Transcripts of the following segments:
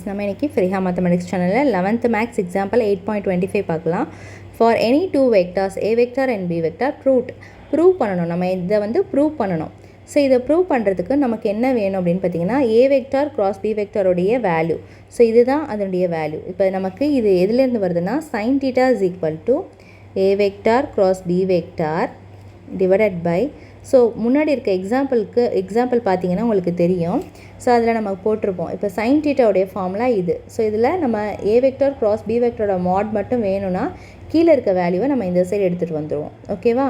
நம்ம இன்னைக்கு ஃப்ரீஹா மேத்தமெட்டிக்ஸ் சேனலில் 11th மேக்ஸ் எக்ஸாம்பிள் 8.25 பார்க்கலாம். For any two vectors A vector and B vector prove பண்ணணும். நம்ம இதை வந்து ப்ரூவ் பண்ணணும். ஸோ இதை ப்ரூவ் பண்ணுறதுக்கு நமக்கு என்ன வேணும் அப்படின்னு பார்த்தீங்கன்னா ஏ வெக்டார் கிராஸ் பி வெக்டாரோடைய வேல்யூ. ஸோ இதுதான் அதனுடைய வேல்யூ. இப்போ நமக்கு இது எதுலேருந்து வருதுன்னா sin θ is equal to a vector cross B vector divided by, so முன்னாடி இருக்க எக்ஸாம்பிள் பார்த்தீங்கன்னா உங்களுக்கு தெரியும். ஸோ அதில் நம்ம போட்டிருப்போம். இப்போ sin θ ஃபார்முலா இது. ஸோ இதில் நம்ம ஏ வெக்டார் கிராஸ் பி வெக்டரோட மாட் மட்டும் வேணும்னா கீழே இருக்க வேல்யூவை நம்ம இந்த சைடு எடுத்துகிட்டு வந்துடுவோம். ஓகேவா?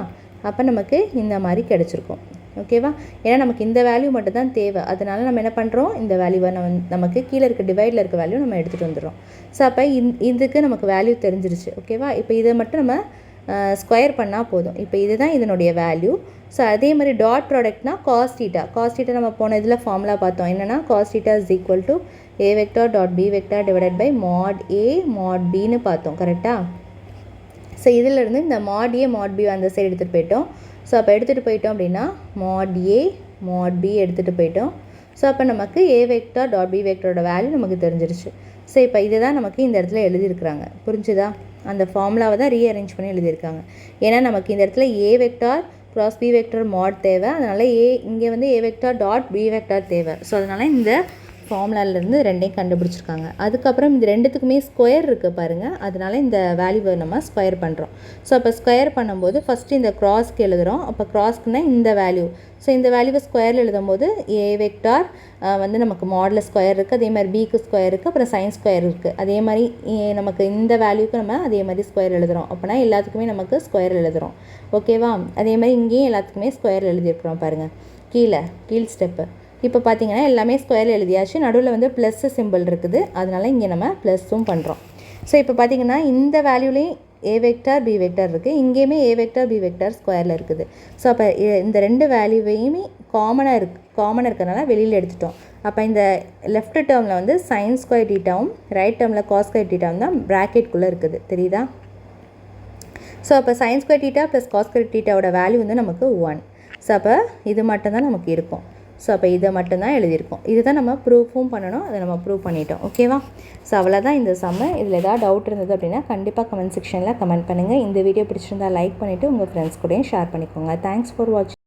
அப்போ நமக்கு இந்த மாதிரி கிடச்சிருக்கும். ஓகேவா? ஏன்னா நமக்கு இந்த வேல்யூ மட்டும் தான் தேவை. அதனால் நம்ம என்ன பண்ணுறோம், இந்த வேல்யூவை நமக்கு கீழே இருக்க டிவைடில் இருக்க வேல்யூ நம்ம எடுத்துகிட்டு வந்துடுறோம். ஸோ அப்போ இதுக்கு நமக்கு வேல்யூ தெரிஞ்சிருச்சு. ஓகேவா? இப்போ இதை மட்டும் நம்ம ஸ்கொயர் பண்ணால் போதும். இப்போ இதுதான் இதனுடைய வேல்யூ. ஸோ அதே மாதிரி டாட் ப்ராடக்ட்னா காஸ் θ நம்ம போன இதில் ஃபார்முலா பார்த்தோம். என்னென்னா cos θ is equal to A vector dot B vector divided by mod A mod B பார்த்தோம். கரெக்டாக? ஸோ இதிலிருந்து இந்த மாட் ஏ மாட் பி அந்த சைடு எடுத்துகிட்டு போயிட்டோம். ஸோ அப்போ எடுத்துகிட்டு போயிட்டோம் அப்படின்னா மாட் ஏ மாட் பி எடுத்துகிட்டு போயிட்டோம். ஸோ அப்போ நமக்கு ஏ வெக்டார் டாட் பி வெக்டரோட வேல்யூ நமக்கு தெரிஞ்சிருச்சு. ஸோ இப்போ இதை தான் நமக்கு இந்த இடத்துல எழுதியிருக்கிறாங்க. புரிஞ்சுதா? அந்த ஃபார்முலாவை தான் ரீஅரேஞ்ச் பண்ணி எழுதியிருக்காங்க. ஏன்னா நமக்கு இந்த இடத்துல ஏ வெக்டார் கிராஸ் பி வெக்டார் மாட் தேவை. அதனால் இங்கே வந்து ஏ வெக்டார் டாட் பி வெக்டார் தேவை. ஸோ அதனால் இந்த ஃபார்முலாவிலேருந்து ரெண்டையும் கண்டுபிடிச்சிருக்காங்க. அதுக்கப்புறம் இந்த ரெண்டுத்துக்குமே ஸ்கொயர் இருக்குது பாருங்கள். அதனால் இந்த வேல்யூவை நம்ம ஸ்கொயர் பண்ணுறோம். ஸோ அப்போ ஸ்கொயர் பண்ணும்போது ஃபஸ்ட்டு இந்த க்ராஸ்க்கு எழுதுகிறோம். அப்போ க்ராஸ்க்குனா இந்த வேல்யூ. ஸோ இந்த வேல்யூவை ஸ்கொயரில் எழுதும்போது ஏ வெக்டார் வந்து நமக்கு மாடில் ஸ்கொயர் இருக்குது. அதே மாதிரி பிக்கு ஸ்கொயர் இருக்குது. அப்புறம் சைன் ஸ்கொயர் இருக்குது. அதே மாதிரி நமக்கு இந்த வேல்யூக்கு நம்ம அதே மாதிரி ஸ்கொயர் எழுதுகிறோம். அப்படின்னா எல்லாத்துக்குமே நமக்கு ஸ்கொயர் எழுதுகிறோம். ஓகேவா? அதே மாதிரி இங்கேயும் எல்லாத்துக்குமே ஸ்கொயர் எழுதியிருக்கிறோம் பாருங்கள். கீழ் ஸ்டெப்பு. இப்போ பார்த்தீங்கன்னா எல்லாமே ஸ்கொயரில் எழுதியாச்சு. நடுவில் வந்து ப்ளஸ் சிம்பிள் இருக்குது. அதனால் இங்கே நம்ம ப்ளஸ்ஸும் பண்ணுறோம். ஸோ இப்போ பார்த்தீங்கன்னா இந்த வேல்யூலேயும் ஏ வெக்டார் பி வெக்டார் இருக்குது. இங்கேயுமே ஏ வெக்டார் பி வெக்டார் ஸ்கொயரில் இருக்குது. ஸோ அப்போ இந்த ரெண்டு வேல்யூவையுமே காமனாக இருக்கிறதுனால வெளியில் எடுத்துட்டோம். அப்போ இந்த லெஃப்ட் டேர்மில் வந்து சைன் ஸ்கொயர் தீட்டாவும் ரைட் டேர்மில் காஸ் ஸ்கொயர் தீட்டாவும் தான் ப்ராக்கெட்குள்ளே இருக்குது. தெரியுதா? ஸோ அப்போ sine square theta plus cos square தீட்டாவோட வேல்யூ வந்து நமக்கு 1. ஸோ அப்போ இது மட்டும்தான் நமக்கு இருக்கும். ஸோ அப்போ இதை மட்டும்தான் எழுதியிருக்கோம். இதுதான் நம்ம ப்ரூஃபும் பண்ணணும். அதை நம்ம ப்ரூவ் பண்ணிட்டோம். ஓகேவா? ஸோ அவ்வளோதான் இந்த சம்மு. இதில் ஏதாவது டவுட் இருந்தது அப்படின்னா கண்டிப்பாக கமெண்ட் செக்ஷனில் கமெண்ட் பண்ணுங்கள். இந்த வீடியோ பிடிச்சிருந்தால் லைக் பண்ணிவிட்டு உங்கள் ஃப்ரெண்ட்ஸ் கூடயும் ஷேர் பண்ணிக்கோங்க. தேங்க்ஸ் ஃபார் வாட்சிங்.